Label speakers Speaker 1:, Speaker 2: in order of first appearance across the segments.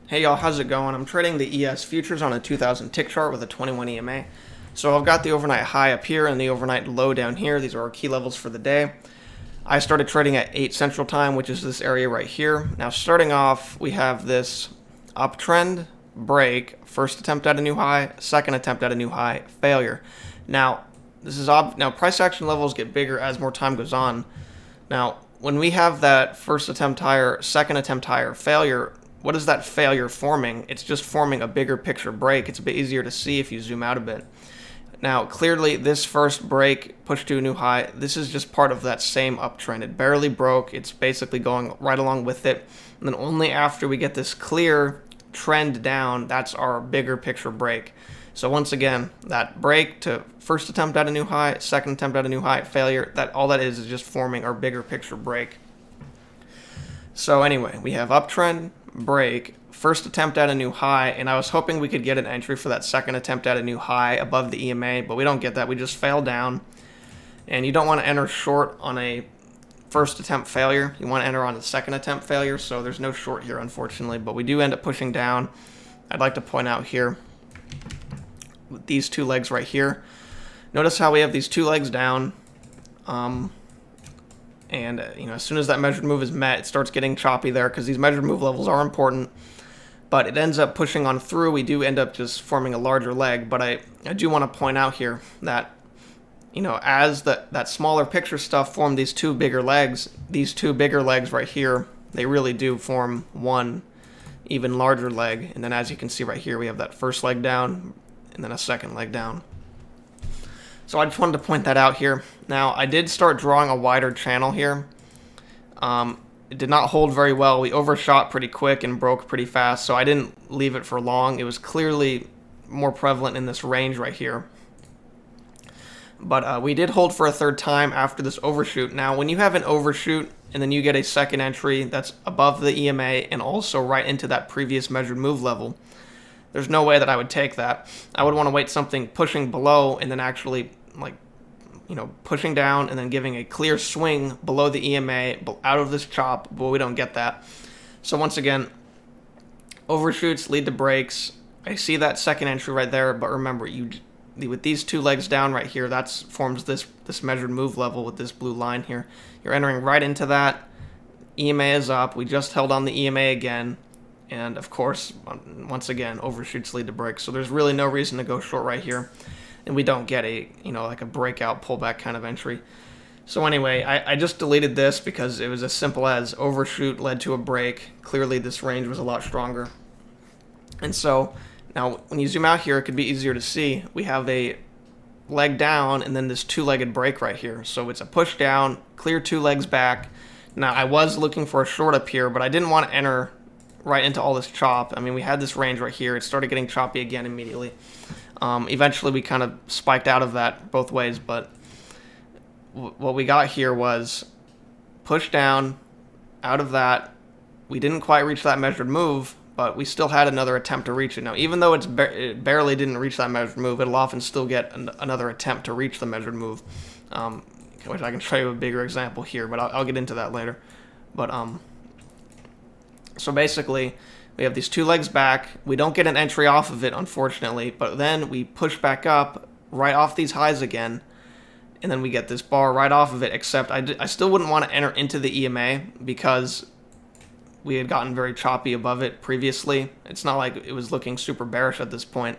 Speaker 1: Hey y'all, how's it going? I'm trading the ES futures on a 2000 tick chart with a 21 EMA. So I've got the overnight high up here and the overnight low down here. These are our key levels for the day. I started trading at 8 Central Time, which is this area right here. Now starting off, we have this uptrend, break, first attempt at a new high, second attempt at a new high, failure. Now, now price action levels get bigger as more time goes on. Now, when we have that first attempt higher, second attempt higher, failure, what is that failure forming? It's just forming a bigger picture break. It's a bit easier to see if you zoom out a bit. Now, clearly, this first break, push to a new high, this is just part of that same uptrend. It barely broke. It's basically going right along with it. And then only after we get this clear trend down, that's our bigger picture break. So once again, that break to first attempt at a new high, second attempt at a new high, failure, that all that is just forming our bigger picture break. So anyway, we have uptrend, break, first attempt at a new high, and I was hoping we could get an entry for that second attempt at a new high above the EMA, but we don't get that. We just fail down. And you don't want to enter short on a first attempt failure. You want to enter on a second attempt failure, so there's no short here, unfortunately, but we do end up pushing down. I'd like to point out here with these two legs right here. Notice how we have these two legs down. As soon as that measured move is met, it starts getting choppy there because these measured move levels are important. But it ends up pushing on through. We do end up just forming a larger leg. But I do want to point out here that, as that smaller picture stuff formed these two bigger legs right here, they really do form one even larger leg. And then as you can see right here, we have that first leg down and then a second leg down. So I just wanted to point that out here. Now, I did start drawing a wider channel here. It did not hold very well. We overshot pretty quick and broke pretty fast, so I didn't leave it for long. It was clearly more prevalent in this range right here. But we did hold for a third time after this overshoot. Now, when you have an overshoot and then you get a second entry that's above the EMA and also right into that previous measured move level, there's no way that I would take that. I would want to wait something pushing below and then actually pushing down and then giving a clear swing below the EMA out of this chop, but we don't get that. So once again, overshoots lead to breaks. I see that second entry right there, but remember, with these two legs down right here, that forms this measured move level with this blue line here. You're entering right into that. EMA is up. We just held on the EMA again. And of course, once again, overshoots lead to breaks. So there's really no reason to go short right here. And we don't get a breakout pullback kind of entry. So anyway, I just deleted this because it was as simple as overshoot led to a break. Clearly this range was a lot stronger. And so now when you zoom out here, it could be easier to see. We have a leg down and then this two-legged break right here. So it's a push down, clear two legs back. Now I was looking for a short up here, but I didn't want to enter right into all this chop. I mean, we had this range right here. It started getting choppy again immediately. Eventually, we kind of spiked out of that both ways, but what we got here was push down out of that. We didn't quite reach that measured move, but we still had another attempt to reach it. Now, even though it barely didn't reach that measured move, it'll often still get another attempt to reach the measured move, which I can show you a bigger example here, but I'll get into that later. But so basically, we have these two legs back. We don't get an entry off of it, unfortunately, but then we push back up right off these highs again, and then we get this bar right off of it, except I still wouldn't want to enter into the EMA because we had gotten very choppy above it previously. It's not like it was looking super bearish at this point,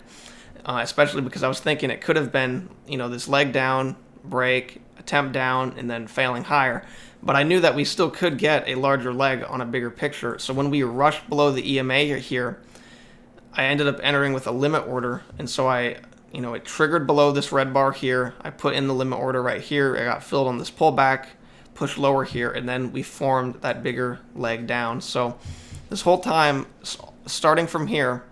Speaker 1: especially because I was thinking it could have been, this leg down, break, attempt down, and then failing higher. But I knew that we still could get a larger leg on a bigger picture. So when we rushed below the EMA here, I ended up entering with a limit order. And so it triggered below this red bar here. I put in the limit order right here. I got filled on this pullback, pushed lower here, and then we formed that bigger leg down. So this whole time, starting from here,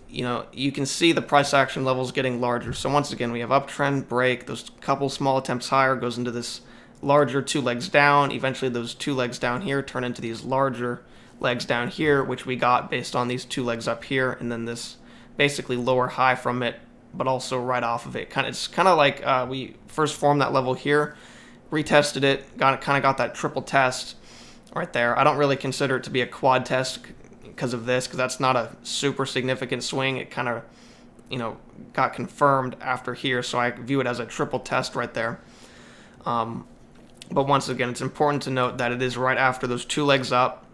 Speaker 1: you can see the price action levels getting larger. So once again, we have uptrend, break, those couple small attempts higher goes into this larger two legs down. Eventually those two legs down here turn into these larger legs down here, which we got based on these two legs up here, and then this basically lower high from it, but also right off of it. It's kind of like we first formed that level here, retested it, got that triple test right there. I don't really consider it to be a quad test because of this, because that's not a super significant swing. It kind of, got confirmed after here, so I view it as a triple test right there. But once again, it's important to note that it is right after those 2 legs up,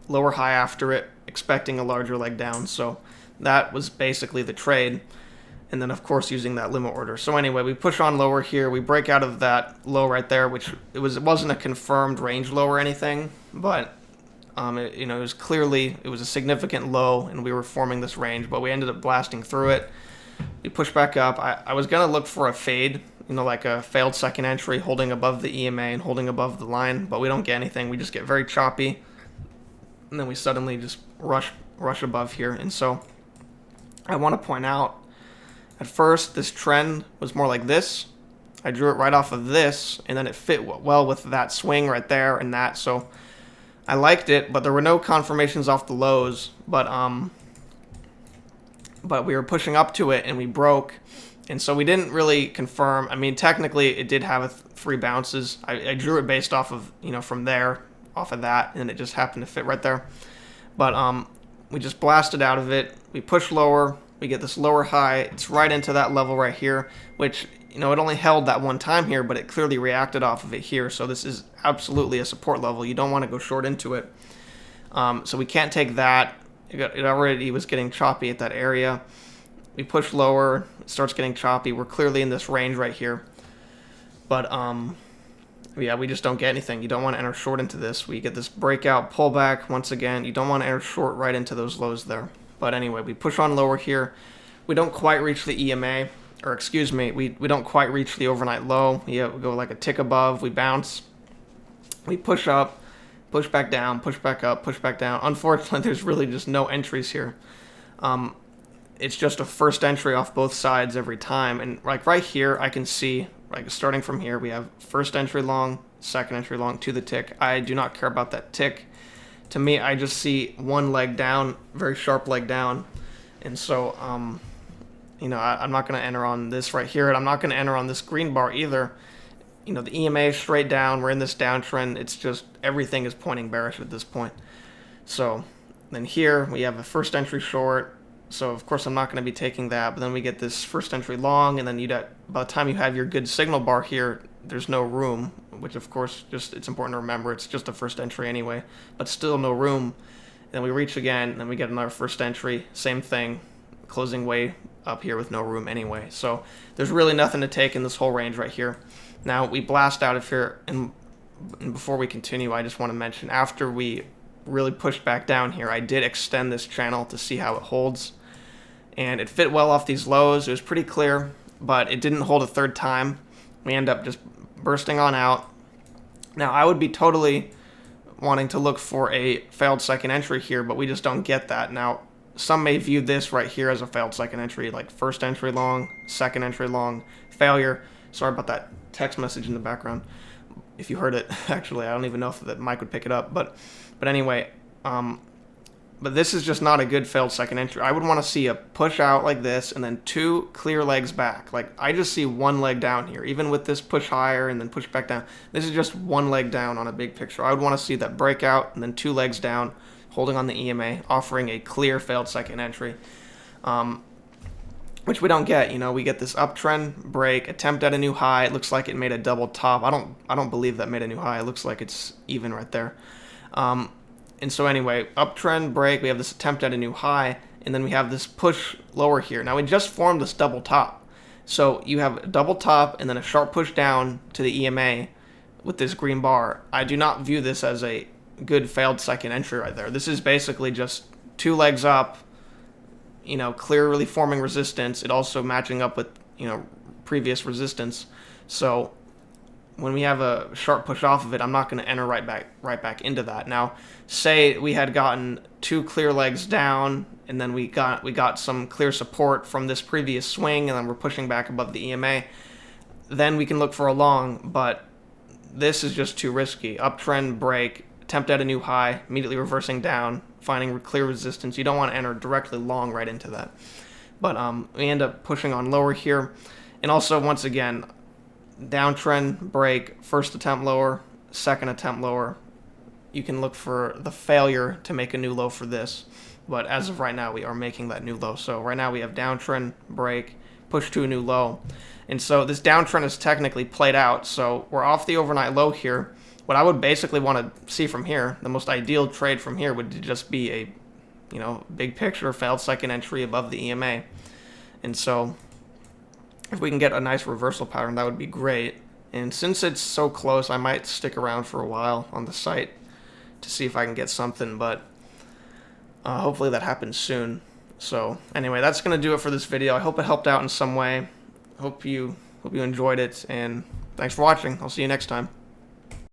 Speaker 1: lower high after it, expecting a larger leg down. So that was basically the trade. And then, of course, using that limit order. So anyway, we push on lower here. We break out of that low right there, which it wasn't a confirmed range low or anything, but it was clearly, it was a significant low, and we were forming this range, but we ended up blasting through it. We push back up. I was going to look for a fade, like a failed second entry, holding above the EMA and holding above the line, but we don't get anything. We just get very choppy, and then we suddenly just rush above here. And so I want to point out, at first, this trend was more like this. I drew it right off of this, and then it fit well with that swing right there and that. So I liked it, but there were no confirmations off the lows. But we were pushing up to it, and we broke. And so we didn't really confirm. I mean, technically, it did have 3 bounces. I drew it based off of, from there, off of that, and it just happened to fit right there. But we just blasted out of it. We push lower. We get this lower high. It's right into that level right here, which, it only held that one time here, but it clearly reacted off of it here. So this is absolutely a support level. You don't want to go short into it. So we can't take that. It already was getting choppy at that area. We push lower. It starts getting choppy. We're clearly in this range right here. But, yeah, we just don't get anything. You don't want to enter short into this. We get this breakout pullback once again. You don't want to enter short right into those lows there. But anyway, we push on lower here. We don't quite reach the EMA, or excuse me, we don't quite reach the overnight low. Yeah, we go like a tick above, we bounce. We push up, push back down, push back up, push back down. Unfortunately, there's really just no entries here. It's just a first entry off both sides every time. And like right here, I can see, like starting from here, we have first entry long, second entry long to the tick. I do not care about that tick. To me, I just see one leg down, very sharp leg down. And so, I'm not going to enter on this right here, and I'm not going to enter on this green bar either. The EMA is straight down. We're in this downtrend. It's just everything is pointing bearish at this point. So then here we have a first entry short. So, of course, I'm not going to be taking that. But then we get this first entry long, and then by the time you have your good signal bar here, there's no room, which, of course, it's important to remember. It's just a first entry anyway, but still no room. Then we reach again, and then we get another first entry. Same thing, closing way up here with no room anyway. So there's really nothing to take in this whole range right here. Now, we blast out of here, and before we continue, I just want to mention, after we really pushed back down here, I did extend this channel to see how it holds. And it fit well off these lows. It was pretty clear, but it didn't hold a third time. We end up just bursting on out. Now, I would be totally wanting to look for a failed second entry here, but we just don't get that. Now, some may view this right here as a failed second entry, like first entry long, second entry long, failure. Sorry about that text message in the background. If you heard it, actually, I don't even know if the mic would pick it up. But anyway, but this is just not a good failed second entry. I would want to see a push out like this and then 2 clear legs back. Like, I just see one leg down here, even with this push higher and then push back down. This is just one leg down on a big picture. I would want to see that breakout and then 2 legs down, holding on the EMA, offering a clear failed second entry, which we don't get. We get this uptrend break, attempt at a new high. It looks like it made a double top. I don't believe that made a new high. It looks like it's even right there. And so anyway, uptrend break, we have this attempt at a new high, and then we have this push lower here. Now, we just formed this double top. So you have a double top and then a sharp push down to the EMA with this green bar. I do not view this as a good failed second entry right there. This is basically just 2 legs up, clearly forming resistance. It also matching up with, previous resistance. So when we have a sharp push off of it, I'm not going to enter right back into that. Now, say we had gotten 2 clear legs down, and then we got some clear support from this previous swing, and then we're pushing back above the EMA. Then we can look for a long, but this is just too risky. Uptrend break, attempt at a new high, immediately reversing down, finding clear resistance. You don't want to enter directly long right into that. But we end up pushing on lower here, and also once again, downtrend break, first attempt lower, second attempt lower, you can look for the failure to make a new low for this. But as of right now, we are making that new low. So right now we have downtrend, break, push to a new low. And so this downtrend is technically played out. So we're off the overnight low here. What I would basically want to see from here, the most ideal trade from here would just be a, big picture failed second entry above the EMA. And so if we can get a nice reversal pattern, that would be great. And since it's so close, I might stick around for a while on the site to see if I can get something, but hopefully that happens soon. So anyway, that's going to do it for this video. I hope it helped out in some way. Hope you enjoyed it, and thanks for watching. I'll see you next time.